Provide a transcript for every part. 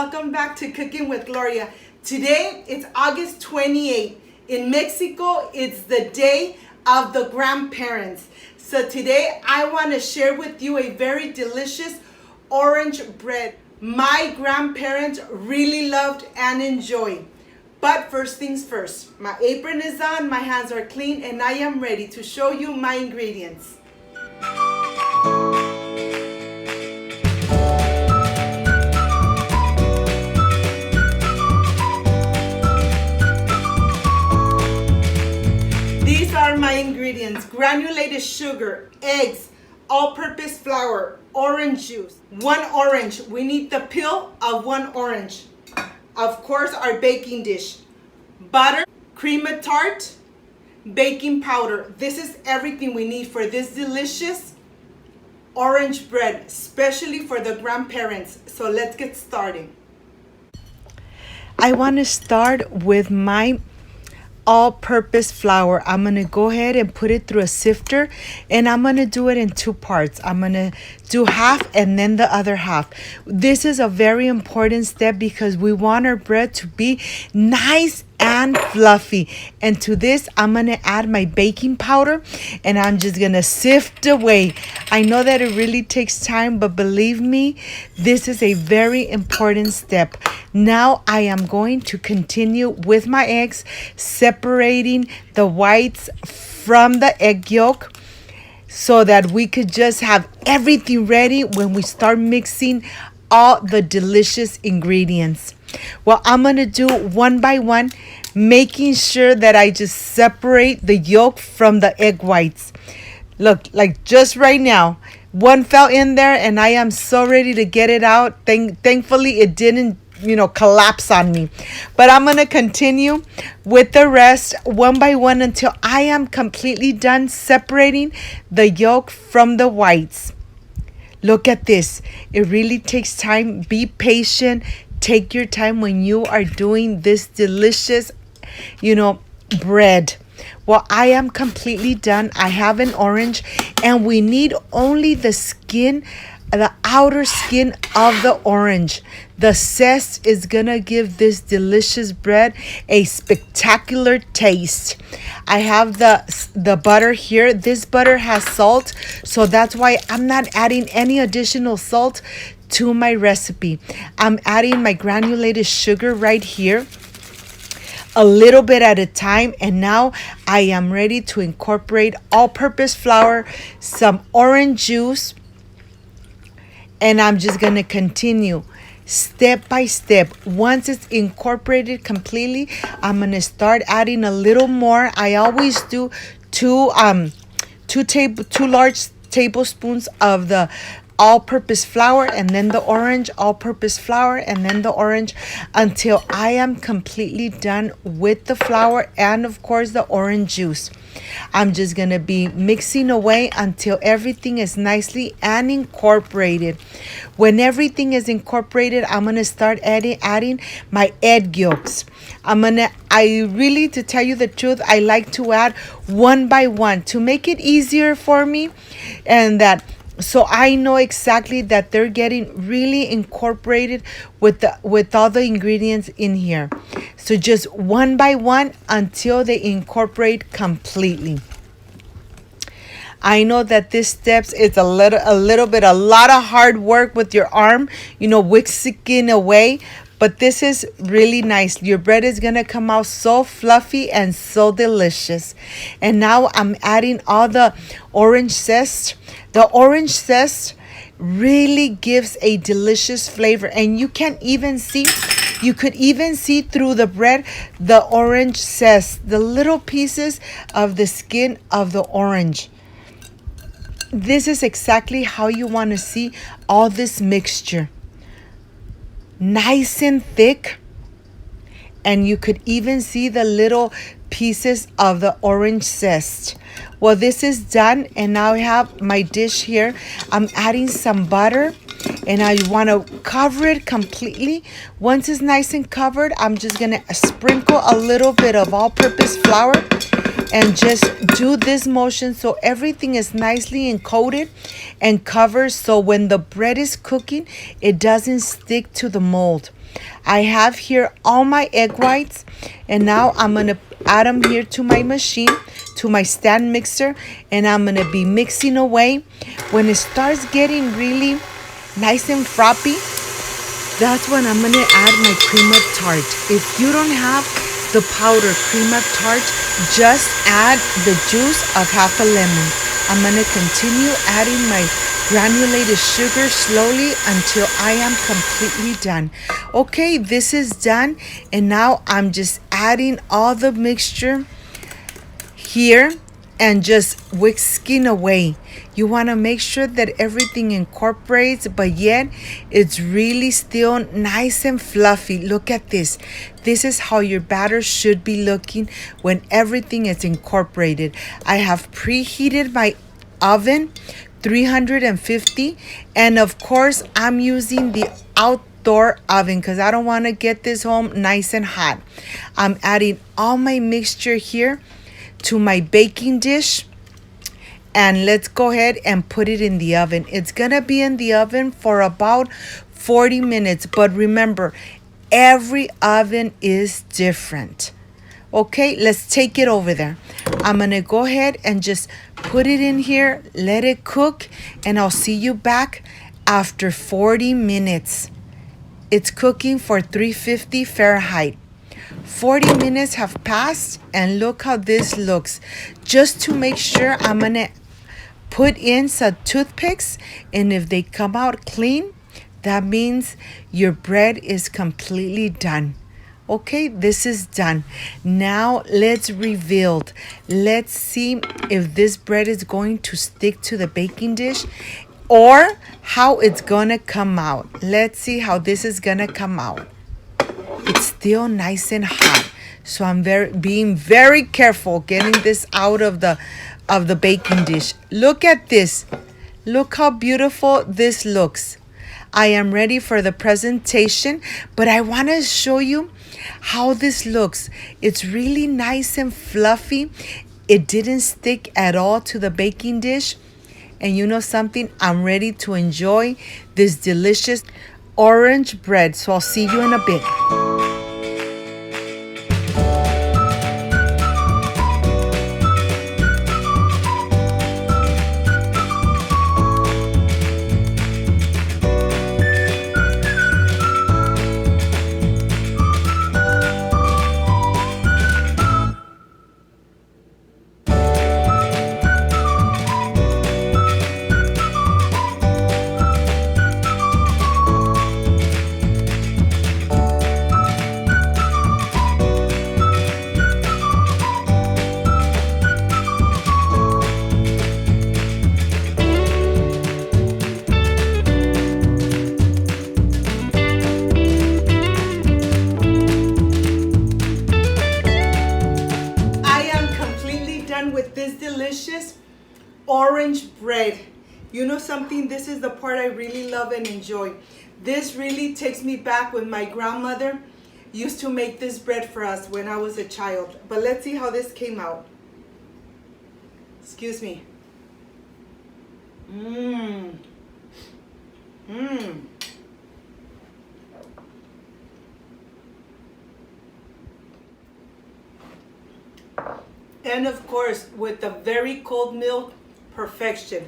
welcome back to Cooking with Gloria. Today it's August 28th. In Mexico, it's the day of the grandparents. So today I want to share with you a very delicious orange bread my grandparents really loved and enjoyed. But first things first, my apron is on, my hands are clean, and I am ready to show you my ingredients. These are my ingredients: granulated sugar, eggs, all-purpose flour, orange juice, 1 orange. We need the peel of 1 orange. Of course, our baking dish, butter, cream of tart, baking powder. This is everything we need for this delicious orange bread, especially for the grandparents. So let's get started. I want to start with my all-purpose flour. I'm going to go ahead and put it through a sifter, and I'm going to do it in 2 parts. I'm going to do half and then the other half. This is a very important step because we want our bread to be nice and fluffy. And to this, I'm going to add my baking powder, and I'm just going to sift away. I know that it really takes time, but believe me, this is a very important step. Now I am going to continue with my eggs, separating the whites from the egg yolk so that we could just have everything ready when we start mixing all the delicious ingredients. Well, I'm going to do one by one, making sure that I just separate the yolk from the egg whites. Look, like just right now, one fell in there and I am so ready to get it out. Thankfully, it didn't collapse on me. But I'm going to continue with the rest one by one until I am completely done separating the yolk from the whites. Look at this. It really takes time. Be patient. Take your time when you are doing this delicious, bread. Well, I am completely done. I have an orange, and we need only the skin, the outer skin of the orange. The zest is gonna give this delicious bread a spectacular taste. I have the butter here. This butter has salt, so that's why I'm not adding any additional salt to my recipe. I'm adding my granulated sugar right here, a little bit at a time, and now I am ready to incorporate all-purpose flour, some orange juice, and I'm just going to continue step by step. Once it's incorporated completely, I'm going to start adding a little more. I always do two large tablespoons of the all-purpose flour, and then the orange, all-purpose flour, and then the orange, until I am completely done with the flour and of course the orange juice. I'm just gonna be mixing away until everything is nicely and incorporated. When everything is incorporated, I'm gonna start adding my egg yolks. To tell you the truth, I like to add one by one to make it easier for me, and so I know exactly that they're getting really incorporated with all the ingredients in here. So just one by one until they incorporate completely. I know that this steps is a lot of hard work with your arm, whisking away. But this is really nice. Your bread is going to come out so fluffy and so delicious. And now I'm adding all the orange zest. The orange zest really gives a delicious flavor. And you could even see through the bread the orange zest, the little pieces of the skin of the orange. This is exactly how you want to see all this mixture. Nice and thick, and you could even see the little pieces of the orange zest. Well, this is done, and now I have my dish here. I'm adding some butter, and I want to cover it completely. Once it's nice and covered, I'm just gonna sprinkle a little bit of all-purpose flour, and just do this motion so everything is nicely encoded and covered, so when the bread is cooking, it doesn't stick to the mold. I have here all my egg whites, and now I'm going to add them here to my machine, to my stand mixer, and I'm going to be mixing away. When it starts getting really nice and frothy, that's when I'm going to add my cream of tart. If you don't have the powder cream of tart, just add the juice of half a lemon. I'm going to continue adding my granulated sugar slowly until I am completely done. Okay, this is done, and now I'm just adding all the mixture here and just whisking away. You want to make sure that everything incorporates, but yet it's really still nice and fluffy. Look at this. This is how your batter should be looking when everything is incorporated. I have preheated my oven 350, and of course I'm using the outdoor oven because I don't want to get this home nice and hot. I'm adding all my mixture here to my baking dish, and let's go ahead and put it in the oven. It's gonna be in the oven for about 40 minutes, but remember, every oven is different. Okay, let's take it over there. I'm gonna go ahead and just put it in here, let it cook, and I'll see you back after 40 minutes. It's cooking for 350 Fahrenheit. 40 minutes have passed, and look how this looks. Just to make sure, I'm gonna put in some toothpicks, and if they come out clean, that means your bread is completely done. Okay, this is done. Now let's reveal. Let's see if this bread is going to stick to the baking dish or how it's gonna come out. Let's see how this is gonna come out. It's still nice and hot, so I'm being very careful getting this out of the baking dish. Look at this. Look how beautiful this looks. I am ready for the presentation, but I want to show you how this looks. It's really nice and fluffy. It didn't stick at all to the baking dish. And you know something? I'm ready to enjoy this delicious orange bread. So I'll see you in a bit. With this delicious orange bread. You know something? This is the part I really love and enjoy. This really takes me back when my grandmother used to make this bread for us when I was a child. But let's see how this came out. Excuse me. And of course, with the very cold milk, perfection.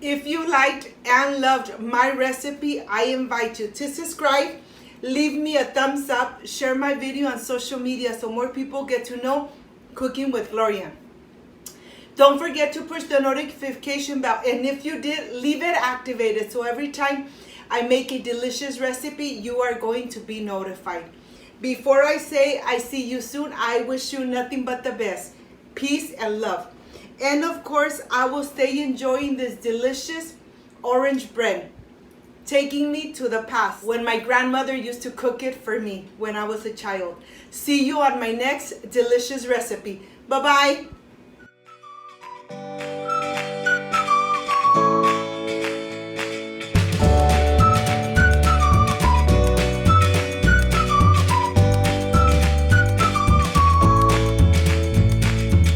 If you liked and loved my recipe, I invite you to subscribe, leave me a thumbs up, share my video on social media so more people get to know Cooking with Gloria. Don't forget to push the notification bell, and if you did, leave it activated so every time I make a delicious recipe, you are going to be notified. Before I say I see you soon, I wish you nothing but the best. Peace and love. And of course, I will stay enjoying this delicious orange bread, taking me to the past when my grandmother used to cook it for me when I was a child. See you on my next delicious recipe. Bye-bye.